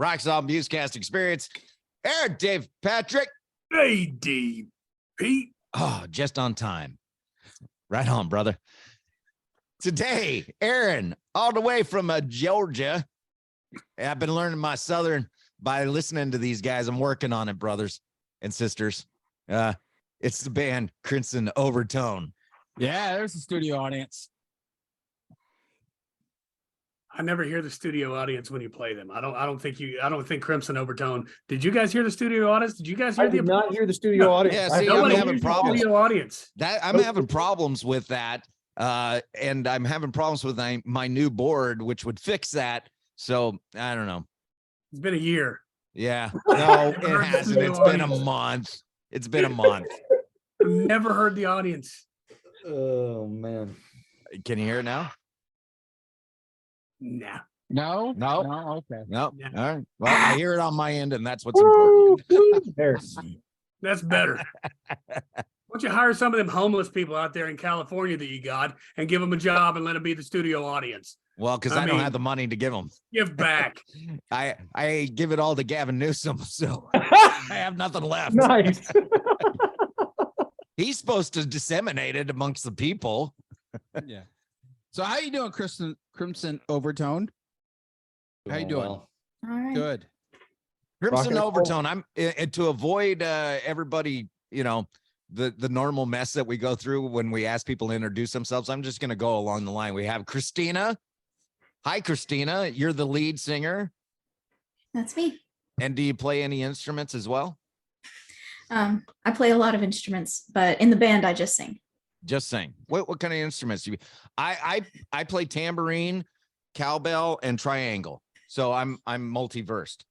Rocks on MUZKAST Experience. Aaron, Dave, Patrick. Hey, Dave, Pete. Oh, just on time. Right on, brother. Today, Aaron, all the way from Georgia. I've been learning my Southern by listening to these guys. I'm working on it, brothers and sisters. It's the band Crimson Overtone. Yeah, there's a studio audience. I never hear the studio audience when you play them. I don't think Crimson Overtone. Did you guys hear the studio audience? Did you guys hear I did not hear the studio audience. Yeah, see, Nobody I'm having hears the problems. studio audience. I'm having problems with that. And I'm having problems with my new board, which would fix that. So I don't know. It's been a year. Yeah. No, it hasn't. It's been a month. It's been a month. I've never heard the audience. Oh man. Can you hear it now? Nah. No, No. okay. No. Yeah. All right. Well, I hear it on my end, and that's what's important. That's better. Why don't you hire some of them homeless people out there in California that you got and give them a job and let them be the studio audience? Well, because I don't have the money to give them. Give back. I give it all to Gavin Newsom, so I have nothing left. Nice. He's supposed to disseminate it amongst the people. Yeah. So how you doing, Crimson Overtone? How you doing? Well, All right. Good. Crimson Rock and roll. Overtone. I'm to avoid everybody, the normal mess that we go through when we ask people to introduce themselves. I'm just going to go along the line. We have Christina. Hi, Christina. You're the lead singer. That's me. And do you play any instruments as well? I play a lot of instruments, but in the band, I just sing. Just sing. What kind of instruments do you? I play tambourine, cowbell, and triangle. So I'm multi-versed.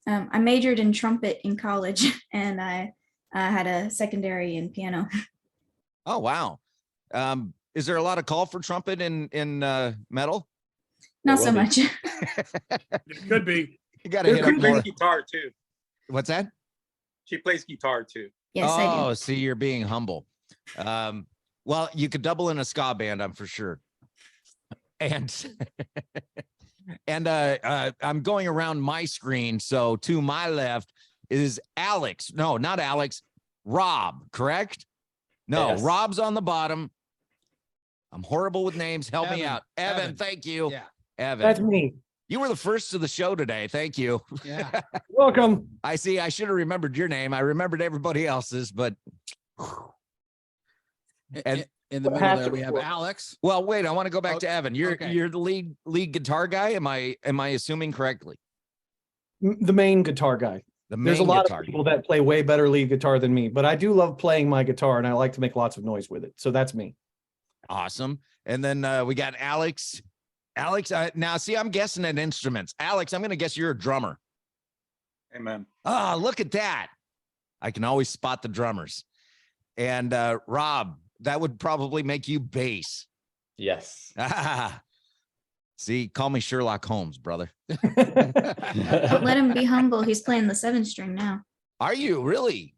I majored in trumpet in college, and I had a secondary in piano. Oh wow. Is there a lot of call for trumpet in metal? Not will so be. much. It could be. You got to hit up She plays more. guitar too. What's that? She plays guitar too. Yes, I Oh, do. see, you're being humble. Well, you could double in a ska band, I'm for sure. And I'm going around my screen. So to my left is Alex. No, not Alex. Rob, correct? No, Yes. Rob's on the bottom. I'm horrible with names. Help me Evan. out. Evan, Evan. thank you. Yeah. Evan. that's me. You were the first to the show today. Thank you. Yeah. Welcome. I see. I should have remembered your name. I remembered everybody else's, but And- In the What middle has there, to we have work? Alex. well, wait, I want to go back to Evan. You're okay. you're the lead guitar guy. Am I assuming correctly? The main guitar guy. The main There's a lot guitar of people that play way better lead guitar than me, but I do love playing my guitar and I like to make lots of noise with it. So that's me. Awesome. And then we got Alex. Alex, now see, I'm guessing at instruments. Alex, I'm going to guess you're a drummer. Amen. Oh, look at that. I can always spot the drummers. And Rob, that would probably make you bass. Yes. See, call me Sherlock Holmes, brother. But let him be humble. He's playing the 7-string now. Are you really?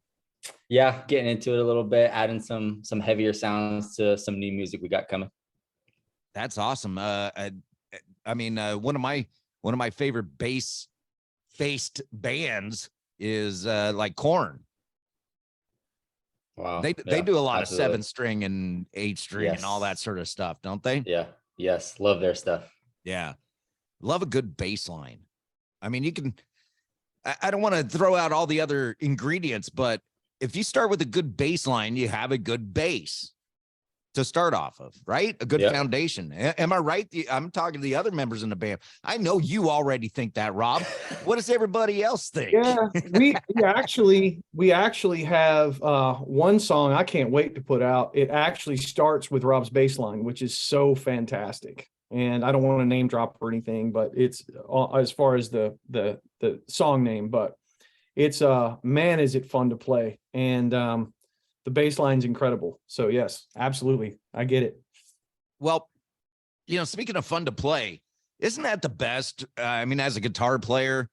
Yeah, getting into it a little bit, adding some heavier sounds to some new music we got coming. That's awesome. I mean, one of my favorite bass-based bands is like Korn. Wow. They Yeah, do a lot absolutely. of 7-string and 8-string and all that sort of stuff, don't they? Yeah. Yes. Love their stuff. Yeah. Love a good bass line. I mean, you can, I don't want to throw out all the other ingredients, but if you start with a good bass line, you have a good base to start off of, right? A good Yep. foundation. Am I right? I'm talking to the other members in the band. I know you already think that, Rob. What does everybody else think? Yeah, we actually have one song I can't wait to put out. It actually starts with Rob's bass line, which is so fantastic. And I don't want to name drop or anything, but it's as far as the song name, but it's man, is it fun to play. And the bass line's incredible. So yes, absolutely. I get it. Well, speaking of fun to play, isn't that the best? I mean, as a guitar player,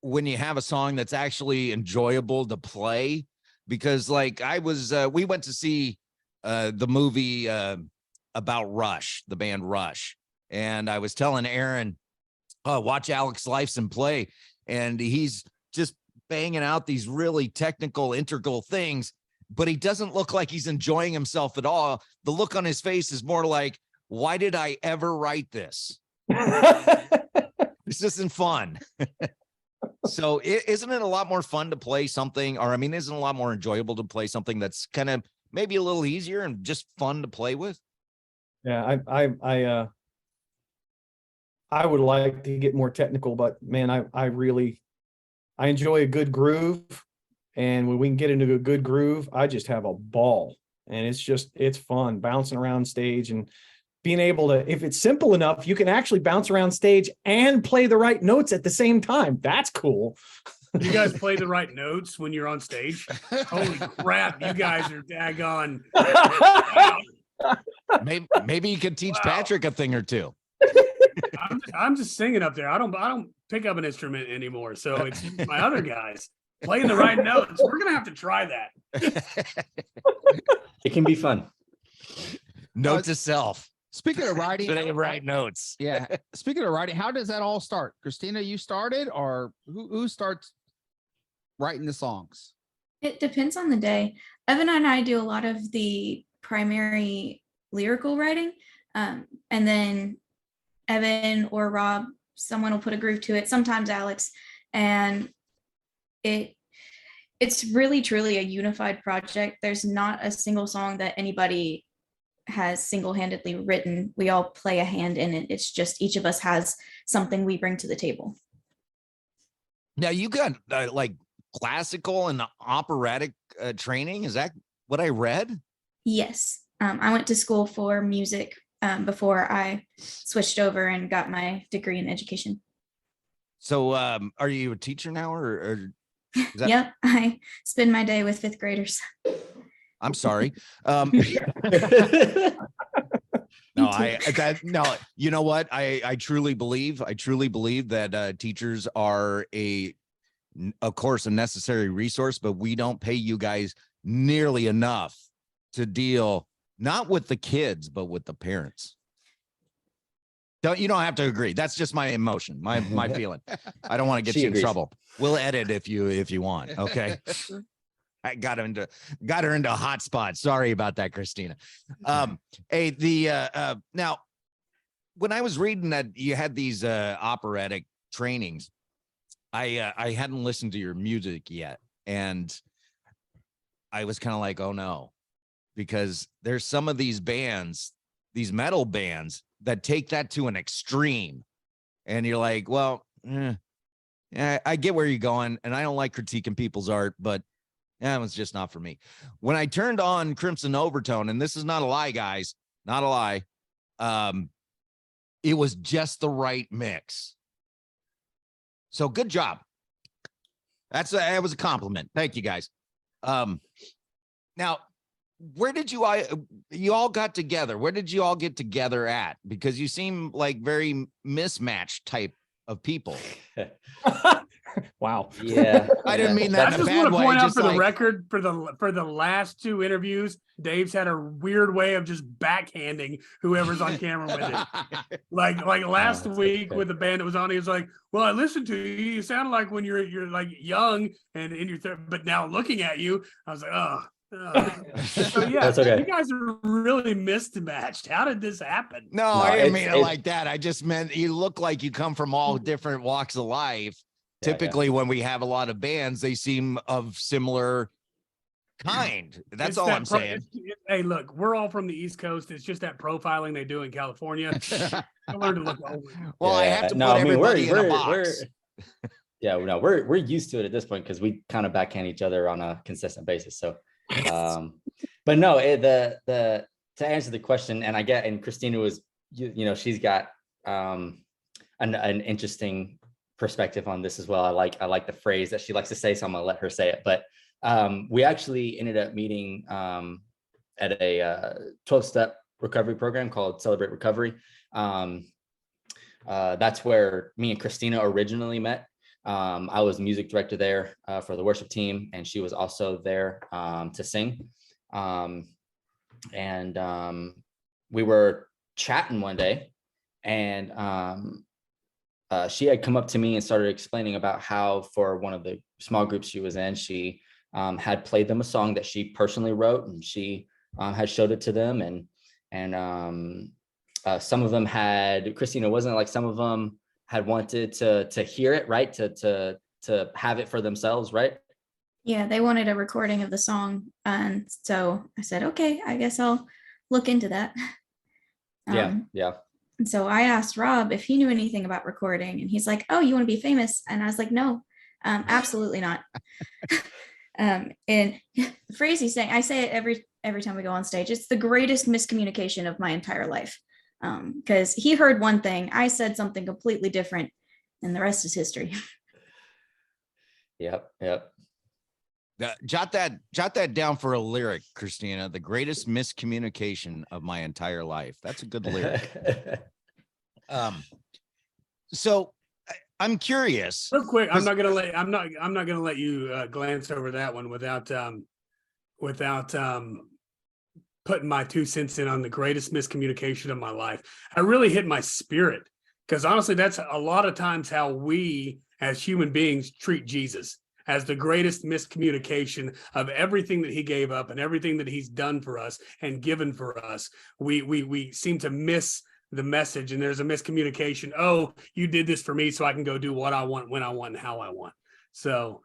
when you have a song that's actually enjoyable to play, because like we went to see the movie about Rush, the band Rush. And I was telling Aaron, oh, watch Alex Lifeson play. and he's just banging out these really technical, integral things, but he doesn't look like he's enjoying himself at all. The look on his face is more like, why did I ever write this? This isn't fun. So isn't it a lot more fun to play something, or I mean, isn't it a lot more enjoyable to play something that's kind of maybe a little easier and just fun to play with? Yeah, I would like to get more technical, but man, I enjoy a good groove. And when we can get into a good groove, I just have a ball. And it's fun bouncing around stage and being able to, if it's simple enough, you can actually bounce around stage and play the right notes at the same time. That's cool. You guys play the right notes when you're on stage? Holy crap, you guys are daggone. Wow. Maybe you could teach Wow. Patrick a thing or two. I'm just singing up there. I don't pick up an instrument anymore. So it's my other guys playing the right notes. We're gonna have to try that. It can be fun. Note to self. Speaking of writing, Today, write notes. yeah. Speaking of writing, how does that all start? Christina, you started, or who starts writing the songs? It depends on the day. Evan and I do a lot of the primary lyrical writing. And then Evan or Rob, someone will put a groove to it, sometimes Alex. And it's really truly a unified project. There's not a single song that anybody has single-handedly written. We all play a hand in it. It's just each of us has something we bring to the table. Now you got like classical and operatic training. Is that what I read? Yes. I went to school for music before I switched over and got my degree in education. So are you a teacher now, or is that... Yep. I spend my day with fifth graders. I'm sorry. No, no, you know what? I truly believe that teachers are of course, a necessary resource, but we don't pay you guys nearly enough to deal not with the kids, but with the parents. You don't have to agree. That's just my emotion, my feeling. I don't want to get She you in agrees. trouble. We'll edit if you want. Okay. I got her into a hot spot. Sorry about that, Christina. Hey, now when I was reading that you had these operatic trainings, I hadn't listened to your music yet, and I was kind of like, oh no, because there's some of these bands, these metal bands, that take that to an extreme, and you're like, well, yeah, I get where you're going, and I don't like critiquing people's art, but that was just not for me. When I turned on Crimson Overtone, and this is not a lie, guys, not a lie, it was just the right mix. So good job. That was a compliment. Thank you, guys. Now, where did you all got together? Where did you all get together at? Because you seem like very mismatched type of people. Wow. Yeah. I didn't mean that I in a just bad want to way. point out Just for the like, record, for the last two interviews, Dave's had a weird way of just backhanding whoever's on camera with it. Like last that's week okay. with the band that was on, he was like, "Well, I listened to you. You sound like when you're like young and in your but now looking at you, I was like, oh." So yeah, That's okay. you guys are really mismatched. How did this happen? no, No, I didn't it's- mean it like that. I just meant you look like you come from all different walks of life. Yeah, yeah. Typically, when we have a lot of bands, they seem of similar kind. That's It's all that I'm saying. Hey, look, we're all from the East Coast. It's just that profiling they do in California. I learned to look over. Well, I Yeah, have to no, put I mean, everybody in a box. Yeah, no, we're used to it at this point because we kind of backhand each other on a consistent basis. So, but no, to answer the question, and Christina was, you know, she's got an interesting perspective on this as well. I like the phrase that she likes to say, so I'm gonna let her say it. But we actually ended up meeting at a 12-step recovery program called Celebrate Recovery. That's where me and Christina originally met. I was music director there for the worship team, and she was also there to sing. We were chatting one day, and she had come up to me and started explaining about how for one of the small groups she was in, she had played them a song that she personally wrote, and she had showed it to them, and some of them had, Christina, wasn't it like some of them had wanted to hear it, right? To have it for themselves, right? Yeah, they wanted a recording of the song. And so I said, okay, I guess I'll look into that. Yeah. And so I asked Rob if he knew anything about recording, and he's like, oh, you want to be famous? And I was like, no, absolutely not. And the phrase he's saying, I say it every time we go on stage. It's the greatest miscommunication of my entire life. Because he heard one thing, I said something completely different, and the rest is history. Yep. Jot that down for a lyric, Christina. The greatest miscommunication of my entire life. That's a good lyric. So I'm curious. Real quick, I'm not gonna let you glance over that one without putting my 2 cents in on the greatest miscommunication of my life. I really hit my spirit, because honestly, that's a lot of times how we as human beings treat Jesus, as the greatest miscommunication of everything that he gave up and everything that he's done for us and given for us. We seem to miss the message, and there's a miscommunication. Oh, you did this for me, so I can go do what I want, when I want, and how I want. So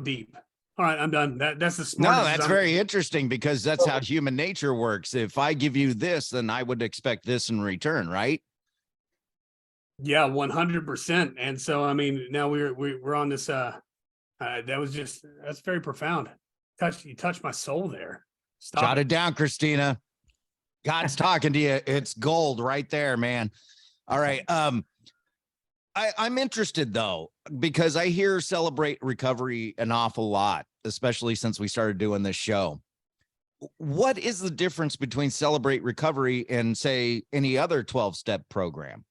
deep. All right, I'm done. That's the smartest. No, that's very interesting, because that's how human nature works. If I give you this, then I would expect this in return, right? Yeah, 100%. And so, I mean, now we're on this. That's very profound. You touched my soul there. Stop Jot it. it down, Christina. God's talking to you. It's gold right there, man. All right. I'm interested though, because I hear Celebrate Recovery an awful lot, especially since we started doing this show. What is the difference between Celebrate Recovery and, say, any other 12-step program?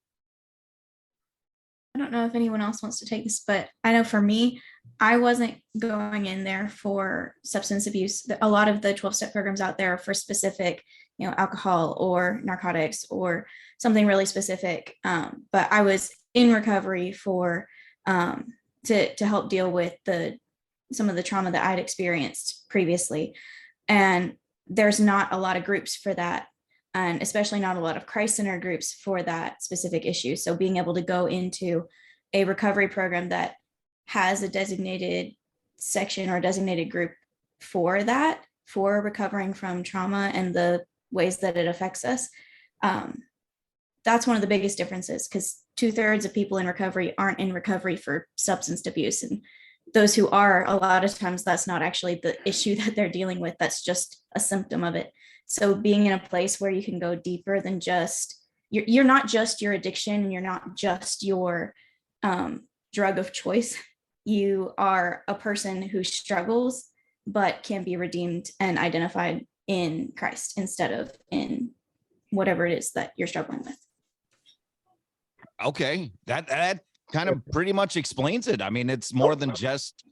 I don't know if anyone else wants to take this, but I know for me, I wasn't going in there for substance abuse. A lot of the 12-step programs out there are for specific, alcohol or narcotics or something really specific. But I was in recovery for to help deal with some of the trauma that I'd experienced previously. And there's not a lot of groups for that, and especially not a lot of Christ-centered groups for that specific issue. So being able to go into a recovery program that has a designated section or designated group for that, for recovering from trauma and the ways that it affects us, that's one of the biggest differences, because 2/3 of people in recovery aren't in recovery for substance abuse. And those who are, a lot of times that's not actually the issue that they're dealing with. That's just a symptom of it. So being in a place where you can go deeper than just, you're not just your addiction, and you're not just your drug of choice. You are a person who struggles, but can be redeemed and identified in Christ instead of in whatever it is that you're struggling with. Okay, that kind of pretty much explains it. I mean, it's more than just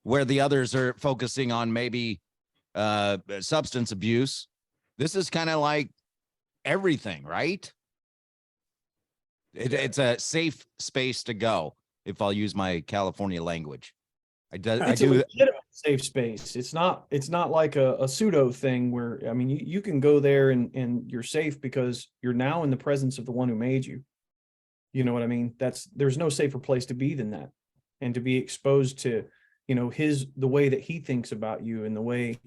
where the others are focusing on maybe substance abuse. This is kind of like everything, right? It's a safe space to go, if I'll use my California language. It's a legitimate safe space. It's not like a pseudo thing where, I mean, you can go there and you're safe because you're now in the presence of the one who made you. You know what I mean? There's no safer place to be than that. And to be exposed to, the way that he thinks about you and the way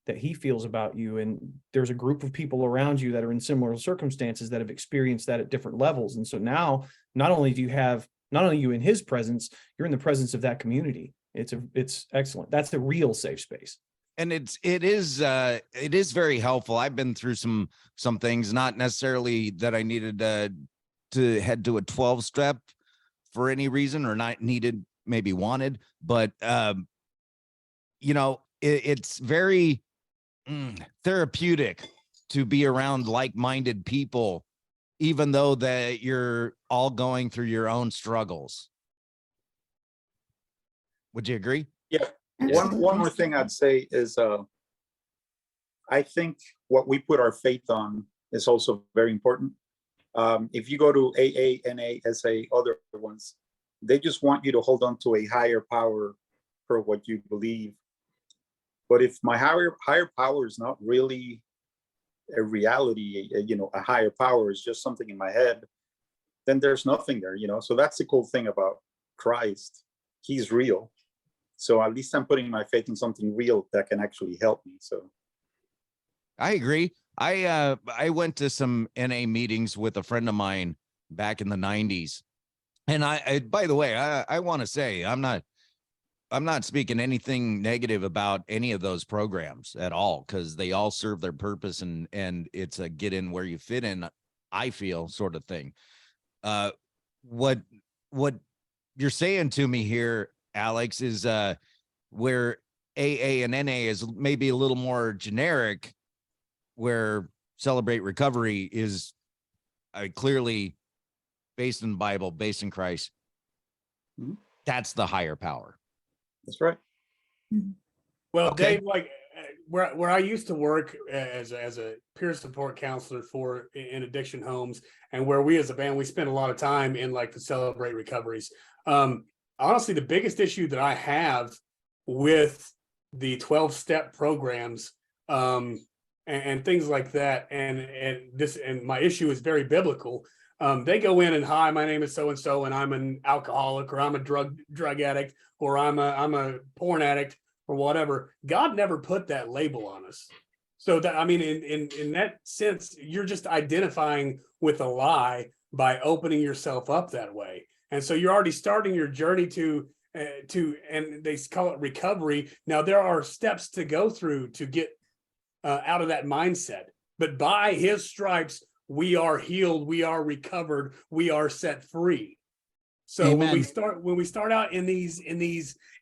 that he feels about you. And there's a group of people around you that are in similar circumstances that have experienced that at different levels. And so now, not only you in his presence, you're in the presence of that community. It's excellent. That's the real safe space. And it is very helpful. I've been through some things, not necessarily that I needed to head to a 12-step for any reason, or not needed, maybe wanted, but it's very therapeutic to be around like-minded people, even though that you're all going through your own struggles. Would you agree? Yeah. One more thing I'd say is I think what we put our faith on is also very important. If you go to AA, NA, SA, other ones, they just want you to hold on to a higher power for what you believe. But if my higher power is not really a reality, a higher power is just something in my head, then there's nothing there, So that's the cool thing about Christ. He's real. So at least I'm putting my faith in something real that can actually help me. So I agree. I went to some NA meetings with a friend of mine back in the 90s. And I by the way, I want to say I'm not speaking anything negative about any of those programs at all, because they all serve their purpose, and it's a get in where you fit in, I feel, sort of thing. What you're saying to me here, Alex, is where AA and NA is maybe a little more generic, where Celebrate Recovery is clearly based in the Bible, based in Christ. That's the higher power. that's right. Well, Okay. Dave, like where I used to work as a peer support counselor in addiction homes, and where we as a band, we spent a lot of time in like the Celebrate Recoveries. Honestly, the biggest issue that I have with the 12-step programs and things like that, and my issue is very biblical. They go in and, hi, my name is so and so, and I'm an alcoholic, or I'm a drug addict, or I'm a porn addict, or whatever. God never put that label on us. So that, I mean, in that sense, you're just identifying with a lie by opening yourself up that way. And so you're already starting your journey to, and they call it recovery. Now there are steps to go through to get out of that mindset, but by his stripes, we are healed, we are recovered, we are set free. So Amen. when we start out in these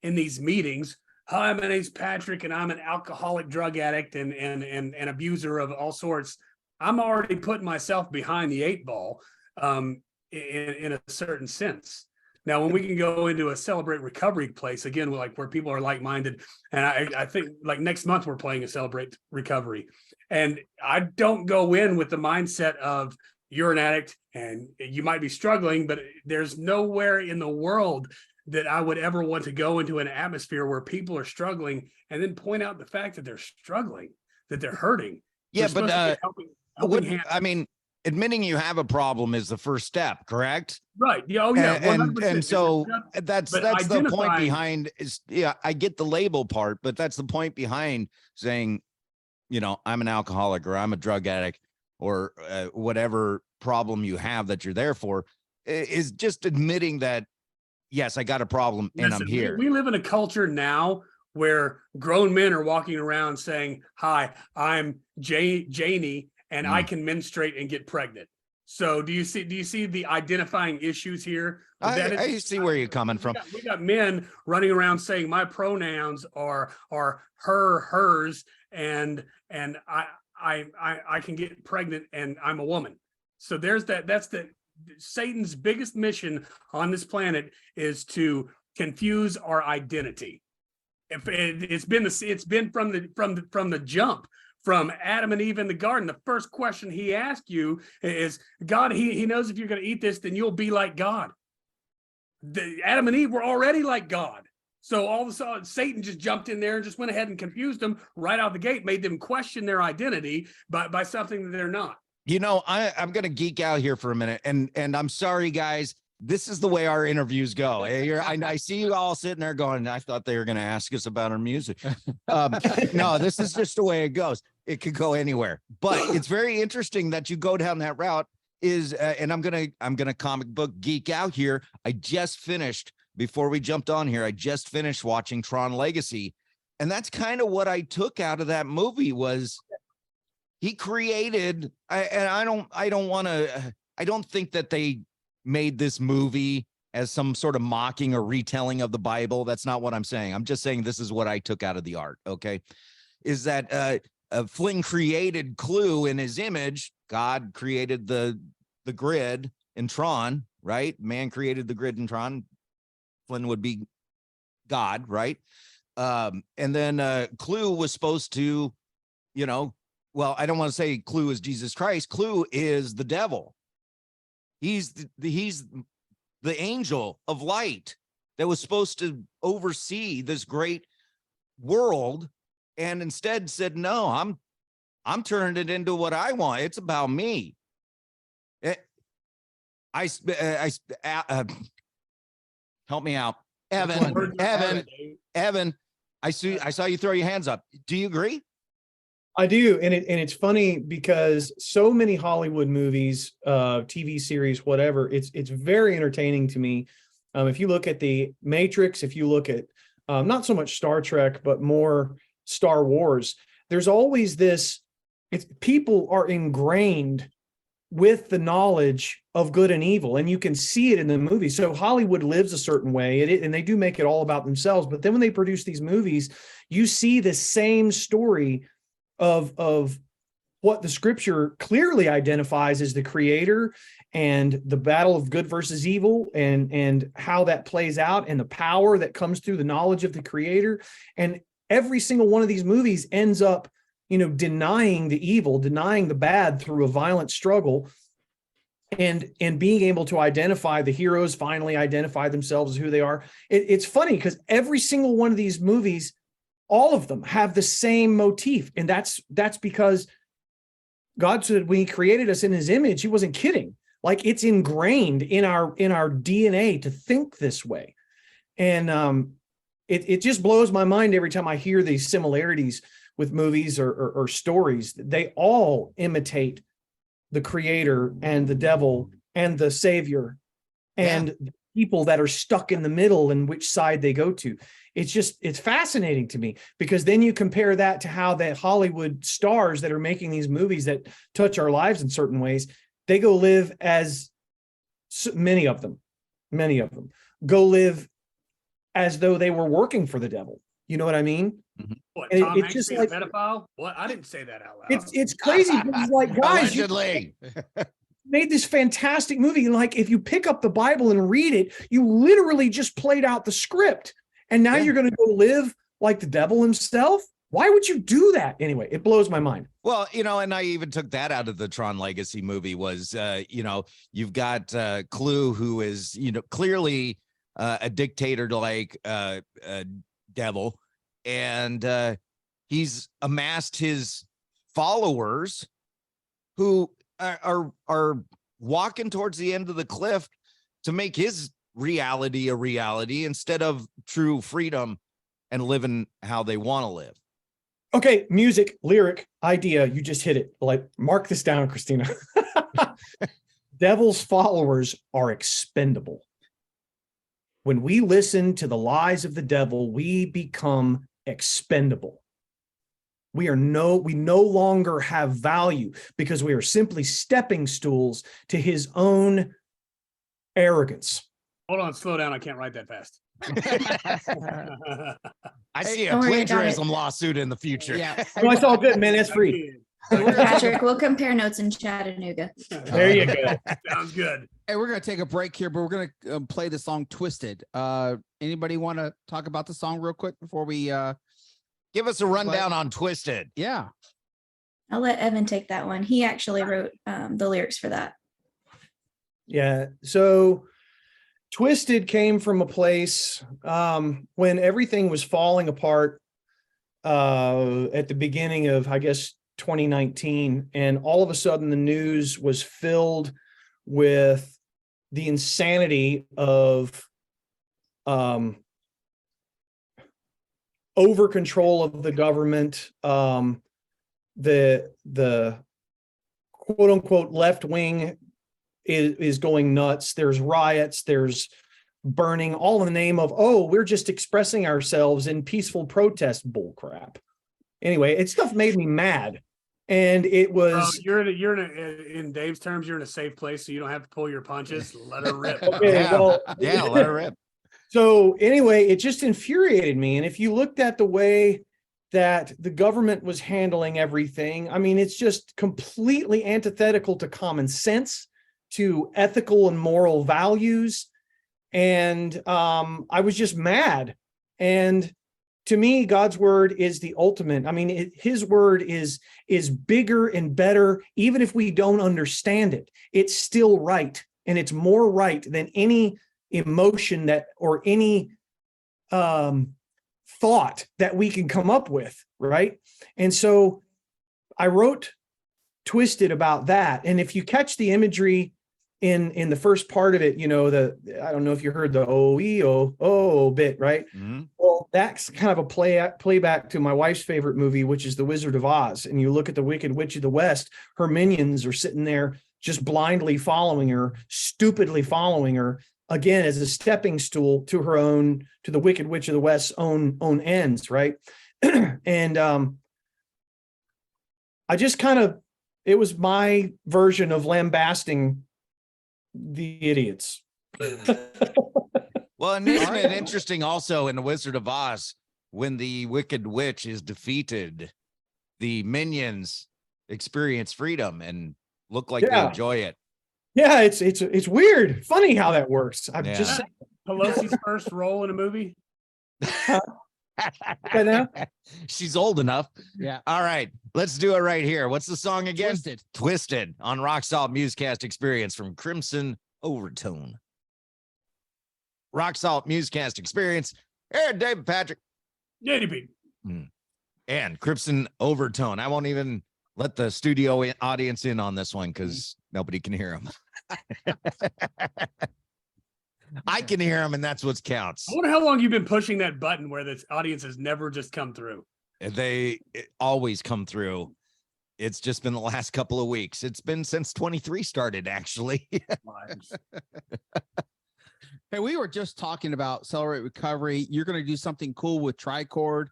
meetings, hi, my name's Patrick, and I'm an alcoholic, drug addict, and an abuser of all sorts. I'm already putting myself behind the 8 ball in a certain sense. Now, when we can go into a Celebrate Recovery place, again, like where people are like-minded, and I think like next month we're playing a Celebrate Recovery, and I don't go in with the mindset of you're an addict and you might be struggling, but there's nowhere in the world that I would ever want to go into an atmosphere where people are struggling and then point out the fact that they're struggling, that they're hurting. Yeah, They're but supposed to be helping hand. I mean, admitting you have a problem is the first step, correct? Right. Yeah. Oh, yeah. And 100%. so that's But the point identifying- behind is, yeah, I get the label part, but that's the point behind saying, I'm an alcoholic, or I'm a drug addict, or whatever problem you have that you're there for, is just admitting that, yes, I got a problem and Listen, I'm here. We live in a culture now where grown men are walking around saying, hi, I'm Janie, and I can menstruate and get pregnant. So do you see the identifying issues here? I see where you're coming from. We got men running around saying my pronouns are her, hers, and I can get pregnant and I'm a woman. So there's that. That's Satan's biggest mission on this planet, is to confuse our identity. It's been from the jump. From Adam and Eve in the garden, the first question he asked you is, God, he knows if you're going to eat this, then you'll be like God. Adam and Eve were already like God. So all of a sudden, Satan just jumped in there and just went ahead and confused them right out the gate, made them question their identity by something that they're not. I'm going to geek out here for a minute, and I'm sorry, guys. This is the way our interviews go. I see you all sitting there going, I thought they were going to ask us about our music. No, this is just the way it goes. It could go anywhere, but it's very interesting that you go down that route. And I'm gonna comic book geek out here. I just finished, before we jumped on here, I just finished watching Tron Legacy, and that's kind of what I took out of that movie. Was he created? I don't think that they made this movie as some sort of mocking or retelling of the Bible. That's not what I'm saying. I'm just saying this is what I took out of the art. Okay, is that Flynn created Clue in his image. God created the grid in Tron, right? Man created the grid in Tron. Flynn would be God, right? And then Clue was supposed to, well, I don't want to say Clue is Jesus Christ. Clue is the devil. He's the angel of light that was supposed to oversee this great world, and instead said, no, I'm turning it into what I want. It's about me. Help me out. Evan, I saw you throw your hands up. Do you agree? I do, and it's funny because so many Hollywood movies, TV series, whatever, it's very entertaining to me. If you look at the Matrix, if you look at not so much Star Trek, but more Star Wars, there's always this. People are ingrained with the knowledge of good and evil, and you can see it in the movies. So Hollywood lives a certain way, and they do make it all about themselves. But then when they produce these movies, you see the same story of what the scripture clearly identifies as the creator and the battle of good versus evil, and how that plays out, and the power that comes through the knowledge of the creator. And every single one of these movies ends up, denying the evil, denying the bad through a violent struggle, and being able to identify the heroes, finally identify themselves as who they are. It's funny because every single one of these movies, all of them have the same motif. And that's because God said when he created us in his image, he wasn't kidding. Like, it's ingrained in our DNA to think this way. And it just blows my mind every time I hear these similarities with movies or stories. They all imitate the creator and the devil and the savior and the people that are stuck in the middle and which side they go to. It's fascinating to me, because then you compare that to how the Hollywood stars that are making these movies that touch our lives in certain ways, they go live as many of them go live as though they were working for the devil. You know what I mean? What, And Tom it's Hanks just being like a pedophile? What? I didn't say that out loud. it's crazy. It's like, guys, you Allegedly. made this fantastic movie, and like, if you pick up the Bible and read it, you literally just played out the script, and now you're going to go live like the devil himself. Why would you do that? Anyway, it blows my mind. Well, and I even took that out of the Tron Legacy movie. Was you've got Clue, who is clearly a dictator like devil, and he's amassed his followers who are walking towards the end of the cliff to make his reality a reality instead of true freedom and living how they want to live. Okay, music, lyric, idea. You just hit it. Like, mark this down, Christina. Devil's followers are expendable. When we listen to the lies of the devil, we become expendable. We no longer have value, because we are simply stepping stools to his own arrogance. Hold on, slow down. I can't write that fast. I see a Don't worry about plagiarism lawsuit in the future. Yeah. No, it's all good, man. That's free. Patrick, we'll compare notes in Chattanooga. There you go. Sounds good. Hey, we're going to take a break here, but we're going to play the song Twisted. Anybody want to talk about the song real quick before we Give us a rundown on Twisted. yeah. I'll let Evan take that one. He actually wrote the lyrics for that. Yeah. So Twisted came from a place when everything was falling apart at the beginning of, I guess, 2019. And all of a sudden the news was filled with the insanity of over control of the government, the quote unquote left wing is going nuts. There's riots, there's burning, all in the name of, we're just expressing ourselves in peaceful protest bullcrap. Anyway, it stuff made me mad. And it was in Dave's terms, you're in a safe place, so you don't have to pull your punches. Let her rip. okay, Let her rip. So anyway, it just infuriated me. And if you looked at the way that the government was handling everything, I mean, it's just completely antithetical to common sense, to ethical and moral values. And I was just mad. And to me, God's word is the ultimate. I mean, his word is bigger and better. Even if we don't understand it, it's still right. and it's more right than any emotion that or any thought that we can come up with, right? And so I wrote Twisted about that. And if you catch the imagery in the first part of it, you know, I don't know if you heard the oh bit, right? Mm-hmm. Well, that's kind of a playback to my wife's favorite movie, which is The Wizard of Oz. And you look at the Wicked Witch of the West, her minions are sitting there just blindly following her, stupidly following her, again, as a stepping stool to to the Wicked Witch of the West's own ends, right? And I just it was my version of lambasting the idiots. Well, and isn't it interesting also in The Wizard of Oz, when the Wicked Witch is defeated, the minions experience freedom and look like they enjoy it. Yeah, it's weird. Funny how that works. I'm just saying. Pelosi's first role in a movie. She's old enough. Yeah. All right, let's do it right here. What's the song again? Twisted. Twisted on Rock Salt MUZKAST Experience from Crimson Overtone. Rock Salt MUZKAST Experience. Aaron, David, Patrick. And Crimson Overtone. I won't even let the studio audience in on this one because nobody can hear them. I can hear them, and that's what counts. I wonder how long you've been pushing that button where the audience has never just come through. They always come through. It's just been the last couple of weeks. It's been since 23 started, actually. Hey, we were just talking about Celebrate Recovery. You're going to do something cool with Tricord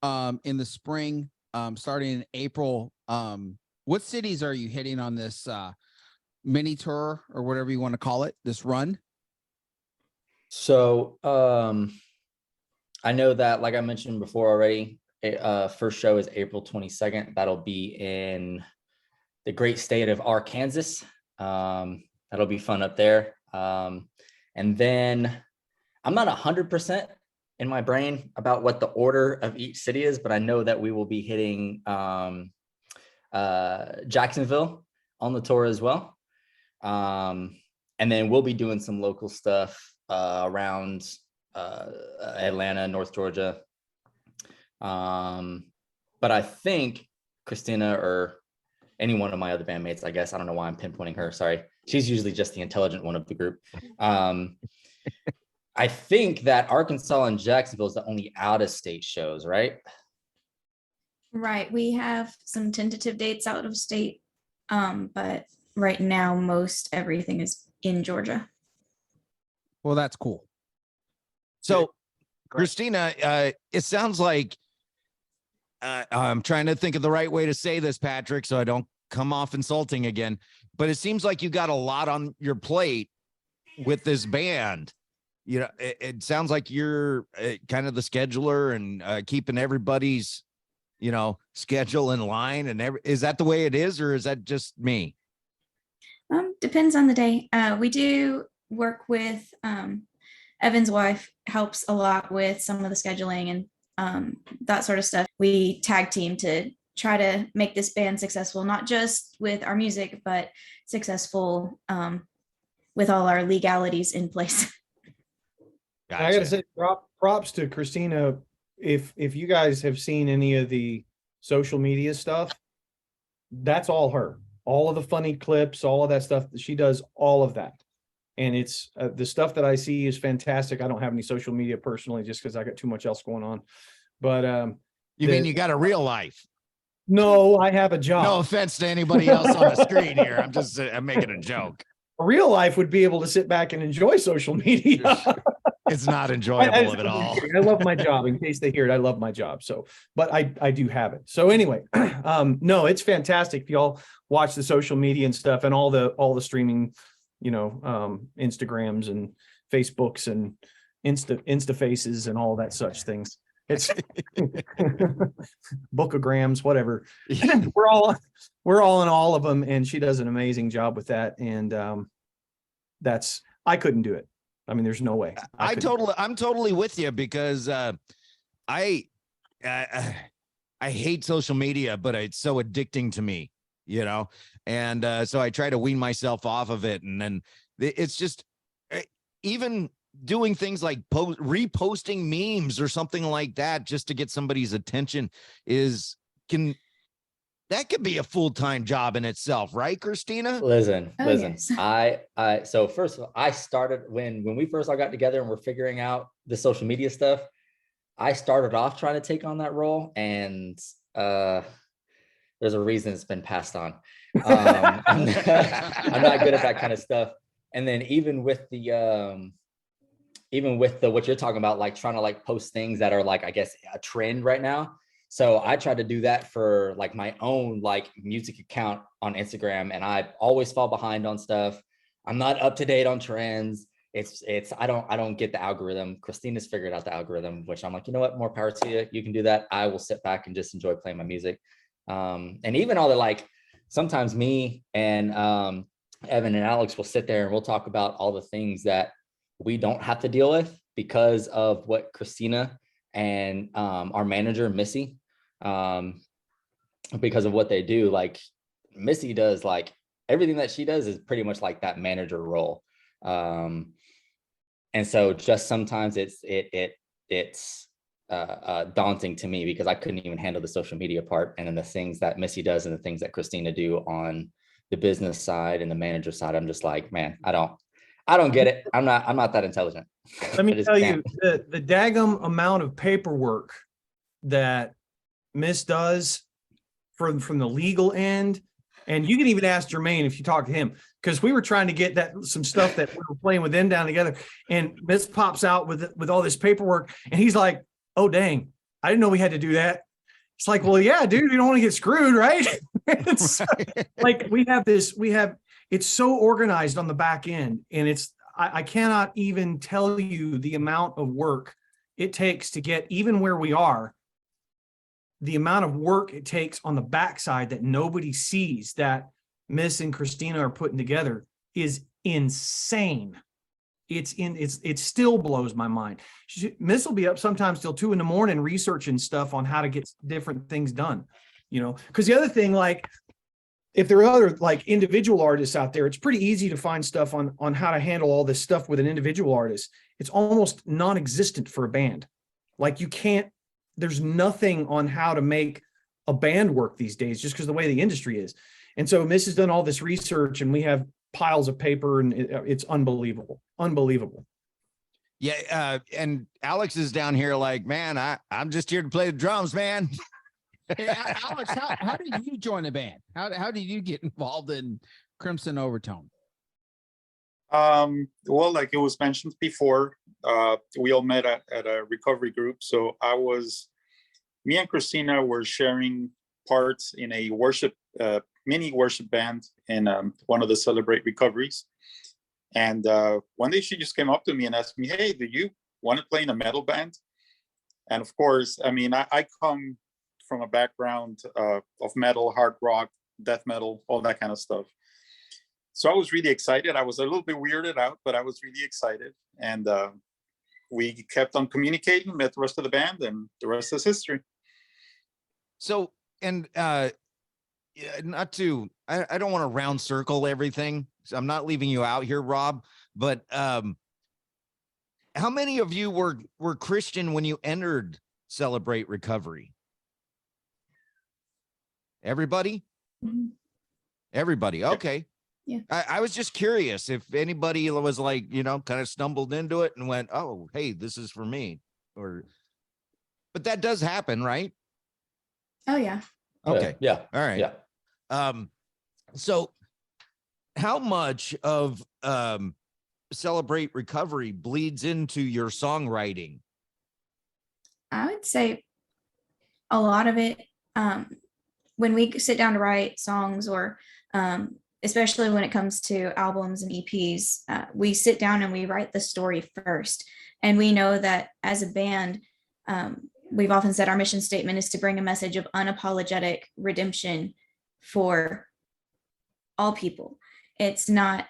in the spring, starting in April. What cities are you hitting on this mini tour or whatever you want to call it, this run? So I know that, like I mentioned before already, first show is April 22nd. That'll be in the great state of Arkansas. That'll be fun up there. And then I'm not 100% in my brain about what the order of each city is, but I know that we will be hitting Jacksonville on the tour as well. And then we'll be doing some local stuff around Atlanta, North Georgia. But I think Christina or any one of my other bandmates, I guess, I don't know why I'm pinpointing her. Sorry. She's usually just the intelligent one of the group. I think that Arkansas and Jacksonville is the only out of state shows, right? Right. We have some tentative dates out of state. But right now, most everything is in Georgia. Well, that's cool. So, Christina, it sounds like I'm trying to think of the right way to say this, Patrick, so I don't come off insulting again. But it seems like you got a lot on your plate with this band. You know, it sounds like you're kind of the scheduler and keeping everybody's, you know, schedule in line. And is that the way it is, or is that just me? Depends on the day. We do work with Evan's wife, helps a lot with some of the scheduling and that sort of stuff. We tag team to try to make this band successful, not just with our music, but successful with all our legalities in place. Gotcha. I got to say, props to Christina. If you guys have seen any of the social media stuff, that's all her. All of the funny clips, all of that stuff, she does all of that. And it's the stuff that I see is fantastic. I don't have any social media personally, just because I got too much else going on. But you mean you got a real life? No, I have a job. No offense to anybody else on the screen here. I'm making a joke. A real life would be able to sit back and enjoy social media. It's not enjoyable at all. I love my job. In case they hear it, I love my job. So, but I do have it. So anyway, no, it's fantastic. If y'all watch the social media and stuff and all the streaming, you know, Instagrams and Facebooks and Insta faces and all that such things. It's bookograms, whatever. We're all in all of them, and she does an amazing job with that. And I couldn't do it. I mean, there's no way. I'm totally with you, because I hate social media, but it's so addicting to me, you know? And so I try to wean myself off of it. And then It's just even doing things like reposting memes or something like that just to get somebody's attention that could be a full-time job in itself, right, Christina? Listen, Oh, listen. yes. So first of all, I started when we first all got together and we're figuring out the social media stuff. I started off trying to take on that role, and there's a reason it's been passed on. I'm not good at that kind of stuff. And then even with the what you're talking about, like trying to like post things that are like, I guess, a trend right now. So I tried to do that for like my own like music account on Instagram, and I always fall behind on stuff. I'm not up to date on trends. I don't get the algorithm. Christina's figured out the algorithm, which I'm like, you know what, more power to you. You can do that. I will sit back and just enjoy playing my music. And even all the like, sometimes me and Evan and Alex will sit there and we'll talk about all the things that we don't have to deal with because of what Christina and our manager Missy, because of what they do. Like Missy does, like everything that she does is pretty much like that manager role. And so just sometimes it's daunting to me because I couldn't even handle the social media part, and then the things that Missy does and the things that Christina do on the business side and the manager side, I'm just like, man, I don't get it. I'm not that intelligent. Let me tell you, the daggum amount of paperwork that Miss does from the legal end, and you can even ask Jermaine if you talk to him, because we were trying to get some stuff that we were playing with them down together, and Miss pops out with all this paperwork, and he's like, "Oh dang, I didn't know we had to do that." It's like, well, yeah, dude, you don't want to get screwed, right? It's like it's so organized on the back end, and I cannot even tell you the amount of work it takes to get even where we are. The amount of work it takes on the backside that nobody sees, that Miss and Christina are putting together, is insane. It still blows my mind. Miss will be up sometimes till 2 a.m. researching stuff on how to get different things done, because the other thing, like, if there are other like individual artists out there, it's pretty easy to find stuff on how to handle all this stuff with an individual artist. It's almost non-existent for a band. Like there's nothing on how to make a band work these days, just because the way the industry is. And so Miss has done all this research, and we have piles of paper, and it's unbelievable. Yeah. And Alex is down here like, man, I'm just here to play the drums, man. Hey, Alex, how did you join the band? How did you get involved in Crimson Overtone? Well, like it was mentioned before, we all met at a recovery group. So me and Christina were sharing parts in a mini worship band in one of the Celebrate recoveries. And one day she just came up to me and asked me, "Hey, do you want to play in a metal band?" And of course, I mean, I come from a background of metal, hard rock, death metal, all that kind of stuff. So I was really excited. I was a little bit weirded out, but I was really excited. And we kept on communicating, met the rest of the band, and the rest is history. So, and I don't want to round circle everything. So I'm not leaving you out here, Rob, but how many of you were Christian when you entered Celebrate Recovery? Everybody? Mm-hmm. Everybody. Okay. Yeah. I was just curious if anybody was like, kind of stumbled into it and went, "Oh, hey, this is for me." But that does happen, right? Oh, yeah. Okay. Yeah. All right. Yeah. So how much of Celebrate Recovery bleeds into your songwriting? I would say a lot of it. When we sit down to write songs, or especially when it comes to albums and EPs, we sit down and we write the story first. And we know that as a band, we've often said our mission statement is to bring a message of unapologetic redemption for all people. It's not,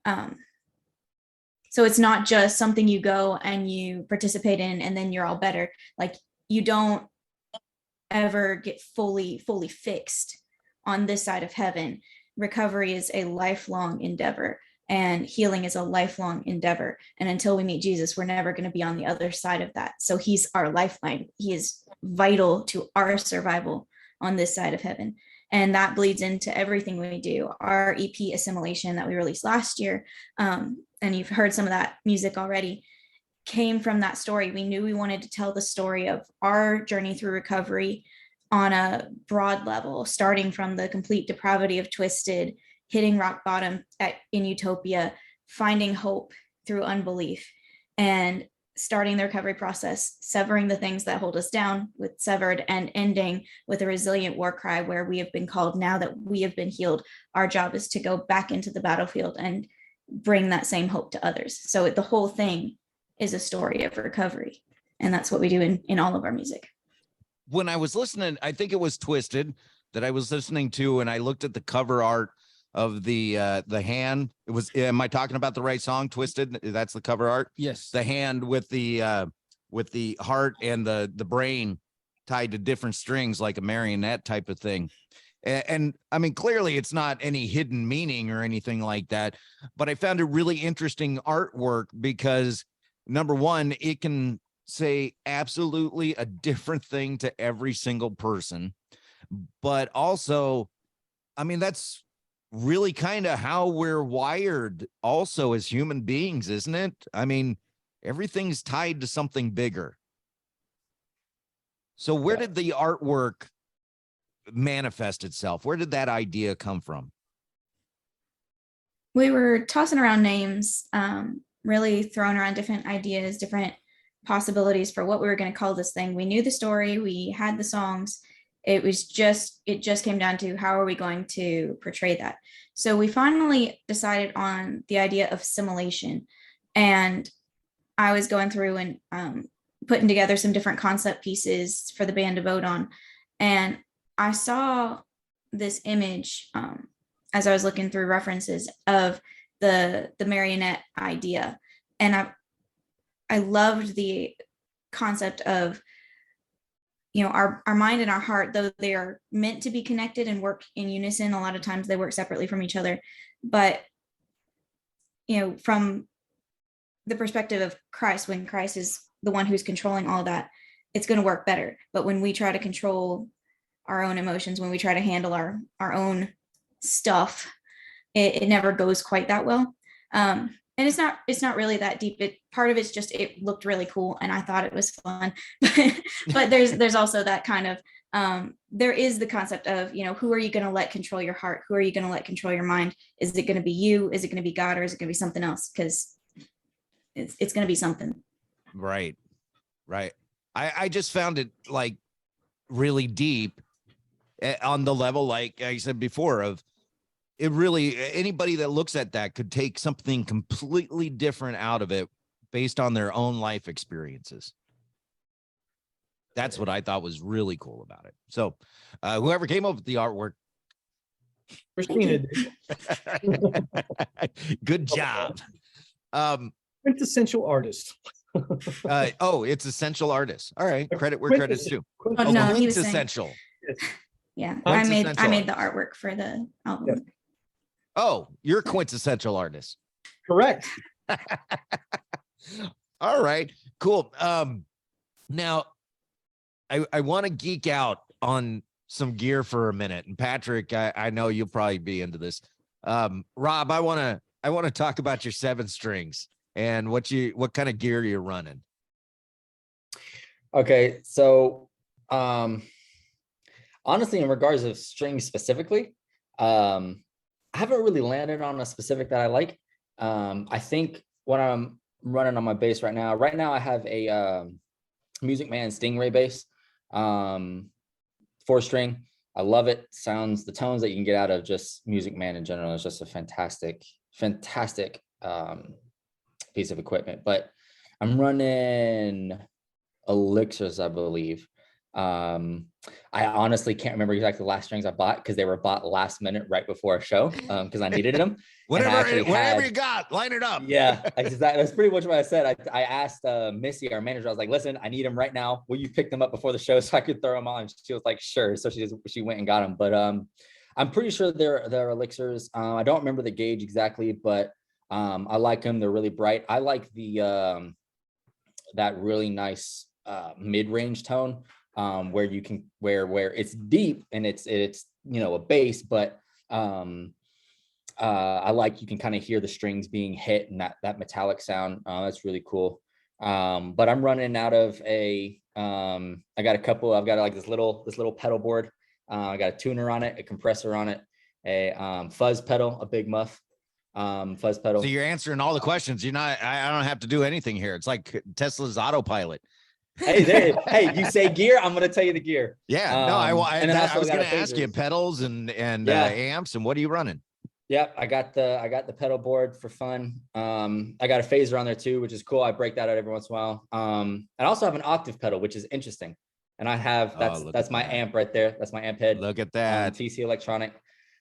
so it's not just something you go and you participate in and then you're all better. Like, you don't ever get fully fixed on this side of heaven. Recovery is a lifelong endeavor. and healing is a lifelong endeavor. And until we meet Jesus, we're never going to be on the other side of that. So he's our lifeline. He is vital to our survival on this side of heaven. And that bleeds into everything we do. Our EP Assimilation that we released last year, and you've heard some of that music already, came from that story. We knew we wanted to tell the story of our journey through recovery on a broad level, starting from the complete depravity of Twisted, hitting rock bottom in Utopia, finding hope through unbelief, and starting the recovery process, severing the things that hold us down with Severed, and ending with a resilient war cry where we have been called. Now that we have been healed, our job is to go back into the battlefield and bring that same hope to others. So the whole thing is a story of recovery. And that's what we do in all of our music. When I was listening, I think it was Twisted that I was listening to, and I looked at the cover art of the hand. It was, am I talking about the right song? Twisted, that's the cover art. Yes. The hand with the heart and the brain tied to different strings, like a marionette type of thing. And I mean, clearly it's not any hidden meaning or anything like that, but I found it really interesting artwork because, number one, it can say absolutely a different thing to every single person, but also, I mean, that's really kind of how we're wired also as human beings, isn't it? I mean, everything's tied to something bigger. So where did the artwork manifest itself? Where did that idea come from? We were tossing around names, really throwing around different ideas, different possibilities for what we were going to call this thing. We knew the story, we had the songs. It just came down to how are we going to portray that. So we finally decided on the idea of assimilation. And I was going through and putting together some different concept pieces for the band to vote on. And I saw this image as I was looking through references of the marionette idea. And I loved the concept of, you know, our mind and our heart, though they are meant to be connected and work in unison, a lot of times they work separately from each other. But, you know, from the perspective of Christ, when Christ is the one who's controlling all that, it's going to work better. But when we try to control our own emotions, when we try to handle our own stuff, it never goes quite that well. And it's not really that deep. Part of it's just, it looked really cool and I thought it was fun. But there's also that kind of, there is the concept of, you know, who are you going to let control your heart? Who are you going to let control your mind? Is it going to be you? Is it going to be God? Or is it going to be something else? Because it's going to be something. Right. I just found it like really deep on the level, like I said before, of it really, anybody that looks at that could take something completely different out of it based on their own life experiences. That's what I thought was really cool about it. So whoever came up with the artwork, Christina, good job. quintessential artist. Oh, it's essential artist. All right. Credit where credit's due. Oh, no, he was saying- Quintessential. Yeah, I made Quintessential the artwork for the album. Yes. Oh, you're a quintessential artist. Correct. All right, cool. Now I want to geek out on some gear for a minute. And Patrick, I know you'll probably be into this. Rob, I want to talk about your 7 strings and what kind of gear you're running. Okay, so honestly, in regards of strings specifically, I haven't really landed on a specific that I like. I think what I'm running on my bass right now I have a Music Man Stingray bass, 4-string. I love it. Sounds, the tones that you can get out of just Music Man in general is just a fantastic piece of equipment. But I'm running Elixirs, I believe. I honestly can't remember exactly the last strings I bought because they were bought last minute right before a show because I needed them. Whatever you got, line it up. Yeah, that's pretty much what I said. I asked Missy, our manager, I was like, listen, I need them right now. Will you pick them up before the show so I could throw them on? And she was like, sure. So she went and got them. But I'm pretty sure they're Elixirs. I don't remember the gauge exactly, but I like them. They're really bright. I like the that really nice mid-range tone where you can where it's deep and it's you know, a bass, but I like you can kind of hear the strings being hit and that metallic sound. That's really cool. But I'm running out of a I got a couple. I've got like this little pedal board. I got a tuner on it, a compressor on it, a fuzz pedal, a big muff fuzz pedal. So you're answering all the questions. You're not. I don't have to do anything here. It's like Tesla's autopilot. Hey, hey, you say gear, I'm gonna tell you the gear. Yeah. No, I also was got going a to ask you phasers. pedals and Yeah. amps, and what are you running? Yep, I got the pedal board for fun. I got a phaser on there too, which is cool. I break that out every once in a while. I also have an octave pedal, which is interesting. And I have look that's at my that. amp right there. That's my amp head. Look at that. TC Electronic.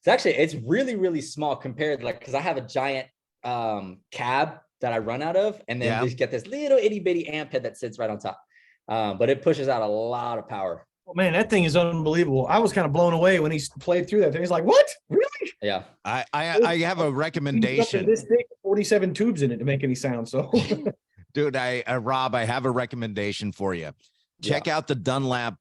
It's really small compared, like, because I have a giant cab that I run out of, and then just get this little itty bitty amp head that sits right on top. But it pushes out a lot of power. Oh, man, that thing is unbelievable. I was kind of blown away when he played through that thing. He's like, what? Really? Yeah. I have a recommendation. This thing, 47 tubes in it to make any sound. So, Dude, Rob, I have a recommendation for you. Check out the Dunlap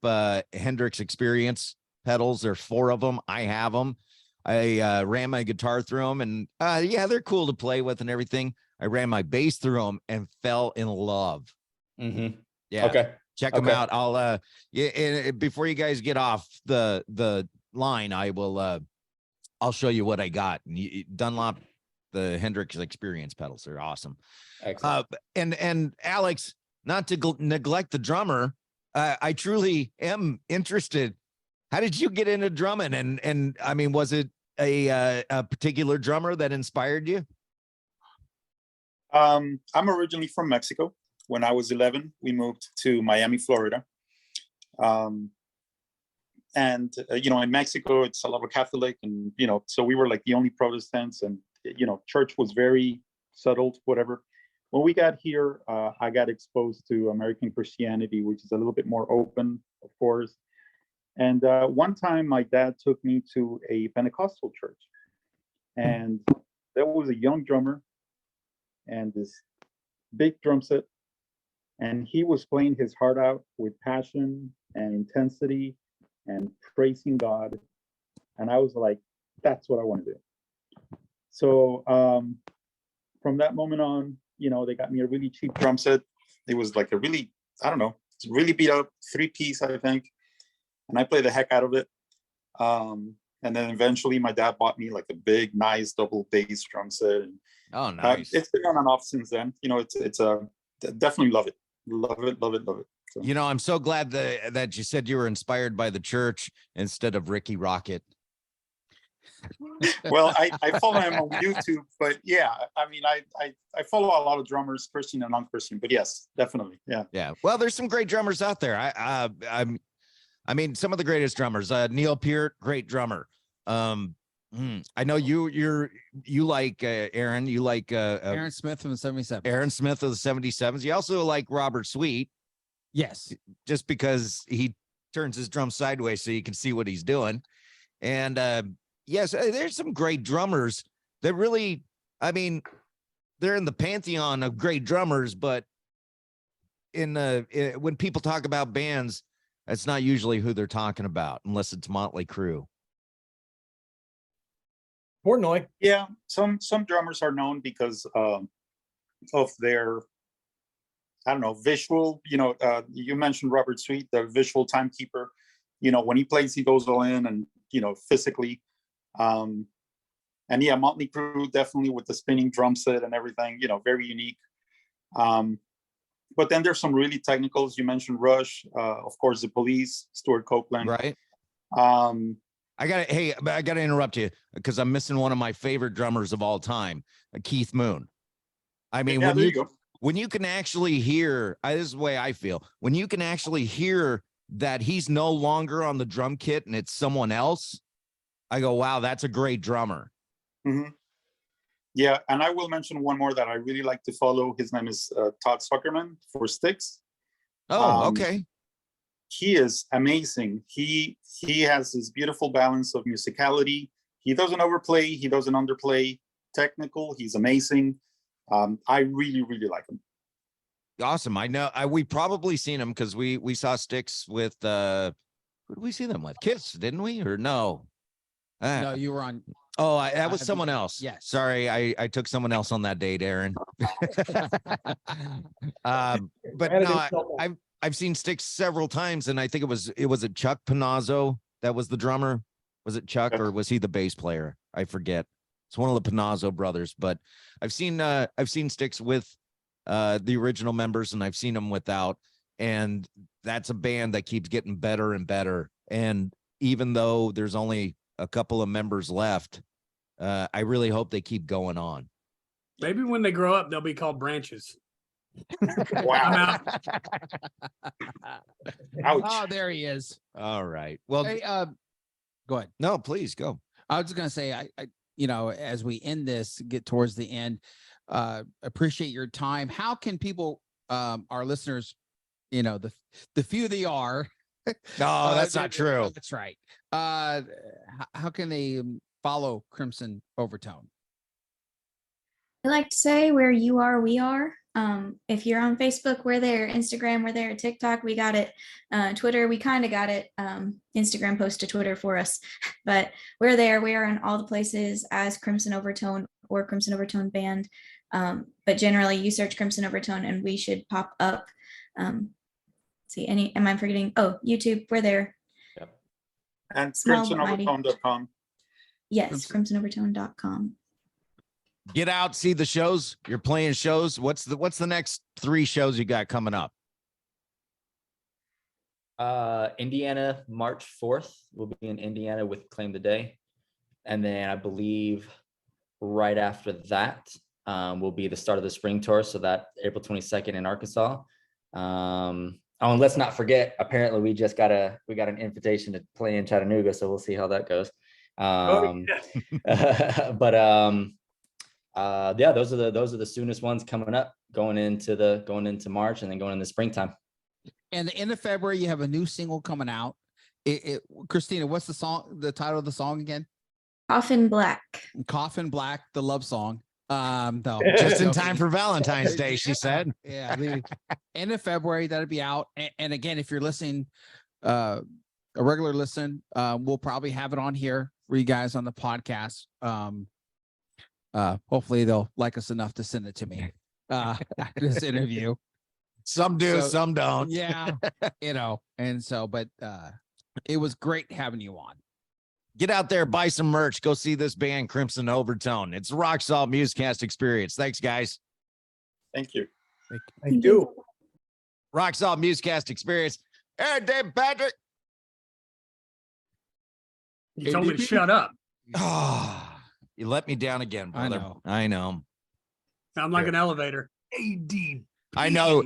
Hendrix Experience pedals. There's 4 of them. I have them. I ran my guitar through them, and yeah, they're cool to play with and everything. I ran my bass through them and fell in love. Mm-hmm. Yeah. Okay. Check them out. I'll before you guys get off the line, I'll show you what I got. Dunlop, the Hendrix Experience pedals. They're awesome. Excellent. And Alex, not to neglect the drummer, I truly am interested. How did you get into drumming? And I mean, was it a particular drummer that inspired you? I'm originally from Mexico. When I was 11, we moved to Miami, Florida. And you know, in Mexico, it's a lot of Catholic, and you know, so we were like the only Protestants, and you know, church was very settled, whatever. When we got here, I got exposed to American Christianity, which is a little bit more open, of course. And one time, my dad took me to a Pentecostal church, and there was a young drummer and this big drum set, and he was playing his heart out with passion and intensity and praising God. And I was like, that's what I want to do. So from that moment on, you know, they got me a really cheap drum set. It was like a really, I don't know, it's really beat up 3-piece, I think. And I played the heck out of it. And then eventually my dad bought me like a big, nice double bass drum set. And, oh, nice. It's been on and off since then. You know, it's definitely love it. Love it. So. You know, I'm so glad that you said you were inspired by the church instead of Ricky Rocket. Well, I follow him on YouTube, but yeah, I mean, I follow a lot of drummers, Christian and non-Christian, but yes, definitely. Yeah. Yeah. Well, there's some great drummers out there. I mean, some of the greatest drummers, Neil Peart, great drummer. I know you like Aaron. You like Aaron Smith from the 77. Aaron Smith of the 77s. You also like Robert Sweet. Yes. Just because he turns his drum sideways so you can see what he's doing. And yes, there's some great drummers that really, I mean, they're in the pantheon of great drummers, but when people talk about bands, that's not usually who they're talking about, unless it's Motley Crue. Portnoy. Yeah, some drummers are known because of their, I don't know, visual. You know, you mentioned Robert Sweet, the visual timekeeper. You know, when he plays, he goes all in, and you know, physically. And yeah, Motley Crue definitely with the spinning drum set and everything. You know, very unique. But then there's some really technicals. You mentioned Rush, of course, The Police, Stuart Copeland. Right. I gotta interrupt you because I'm missing one of my favorite drummers of all time, Keith Moon. I mean, yeah, when you can actually hear, this is the way I feel, when you can actually hear that he's no longer on the drum kit and it's someone else, I go, wow, that's a great drummer. Mm-hmm. Yeah, and I will mention one more that I really like to follow. His name is Todd Zuckerman for Styx. Oh, okay. He is amazing. He has this beautiful balance of musicality. He doesn't overplay. He doesn't underplay. technical. He's amazing. I really, really like him. Awesome. I know we probably seen him because we saw Sticks with who did we see them with? Kiss, didn't we? Or no? No, you were on. Oh, that was I've- someone else. yes. Sorry, I took someone else on that date, Aaron. But no, I've seen Sticks several times, and I think it was a Chuck Panazzo that was the drummer. Was it Chuck or was he the bass player? I forget. It's one of the Panazzo brothers, but I've seen Sticks with the original members, and I've seen them without, and that's a band that keeps getting better and better. And even though there's only a couple of members left, I really hope they keep going on. Maybe when they grow up, they'll be called Branches. Wow. Ouch. Oh, there he is. All right. Well, Hey, go ahead. no, please go. I was just gonna say, I as we end this, get towards the end, appreciate your time. How can people, our listeners, the few they are. No, that's not true. That's right. How can they follow Crimson Overtone? I like to say where you are, we are. If you're on Facebook, we're there. Instagram, we're there. TikTok, we got it. Twitter, we kind of got it. Instagram post to Twitter for us, but we're there. We are in all the places as Crimson Overtone or Crimson Overtone Band. But generally, you search Crimson Overtone and we should pop up. Am I forgetting? Oh, YouTube, we're there. Yep. And Small but mighty. crimsonovertone.com. Yes, crimsonovertone.com. Get out, see the shows. You're playing shows. What's the next 3 shows you got coming up? Indiana, March 4th. We'll be in Indiana with Claim the Day. And then I believe right after that will be the start of the spring tour. So that April 22nd in Arkansas. Oh, and let's not forget, apparently we got an invitation to play in Chattanooga. So we'll see how that goes. But yeah, those are the soonest ones coming up, going into March and then going into springtime. And the end of February, you have a new single coming out. Christina, what's the title of the song again? Coffin Black. Coffin Black, the love song. No, Just in time for Valentine's Day, she said. Yeah, the end of February, that'll be out. And again, if you're listening, a regular listen, we'll probably have it on here for you guys on the podcast. Hopefully they'll like us enough to send it to me after this interview. Some do, So, some don't. Yeah, and so, but it was great having you on. Get out there, buy some merch. Go see this band, Crimson Overtone. It's the Rock Salt MUZKAST experience. Thanks, guys. Thank you. Thank you. Rock Salt MUZKAST experience. Hey, Dave Patrick. You told me to shut up. Oh, you let me down again, brother. I know. I'm like an elevator. I know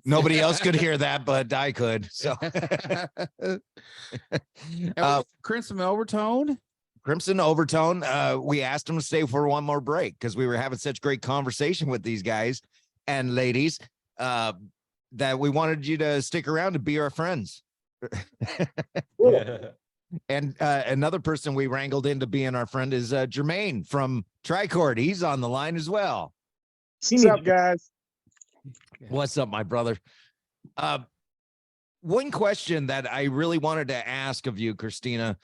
nobody else could hear that, but I could. So Crimson Overtone. Crimson Overtone. We asked them to stay for one more break because we were having such great conversation with these guys and ladies that we wanted you to stick around to be our friends. And another person we wrangled into being our friend is Jermaine from Tricord. He's on the line as well. What's up, guys? What's up, my brother? One question that I really wanted to ask of you, Christina,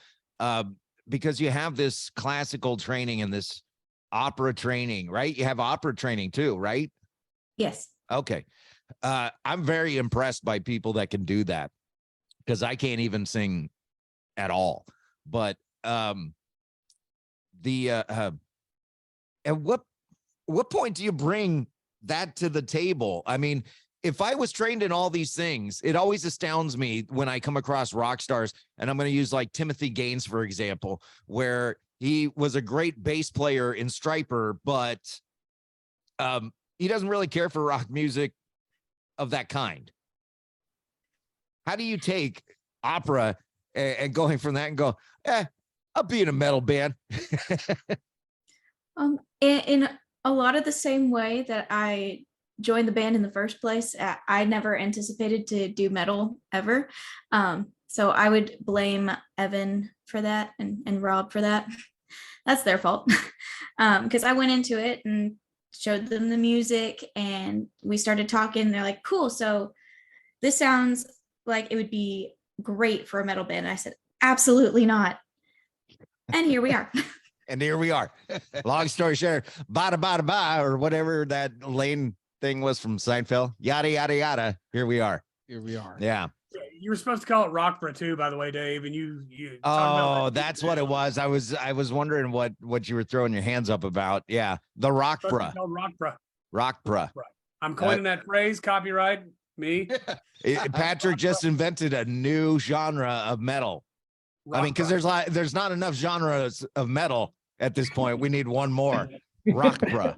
because you have this classical training and this opera training, right? You have opera training too, right? Yes. Okay. I'm very impressed by people that can do that because I can't even sing at all. But at what point do you bring that to the table? I mean, if I was trained in all these things, it always astounds me when I come across rock stars, and I'm going to use like Timothy Gaines, for example, where he was a great bass player in Stryper, but he doesn't really care for rock music of that kind. How do you take opera and going from that and go, I'll be in a metal band? In a lot of the same way that I joined the band in the first place, I never anticipated to do metal ever. So I would blame Evan for that and Rob for that. that's their fault. Because I went into it and showed them the music and we started talking. They're like, cool. So this sounds like it would be great for a metal band. I said, absolutely not. And here we are. And here we are. Long story short, bada bada ba, or whatever that Lane thing was from Seinfeld. Yada yada yada. Here we are. Here we are. Yeah. You were supposed to call it Rockborough too, by the way, Dave. And you Oh, that's what it was. I was wondering what you were throwing your hands up about. Yeah, the Rockborough. Rockborough. Rockborough. I'm coining that phrase. Copyright me. Patrick just invented a new genre of metal. I mean, because there's not enough genres of metal at this point. We need one more. Rockborough.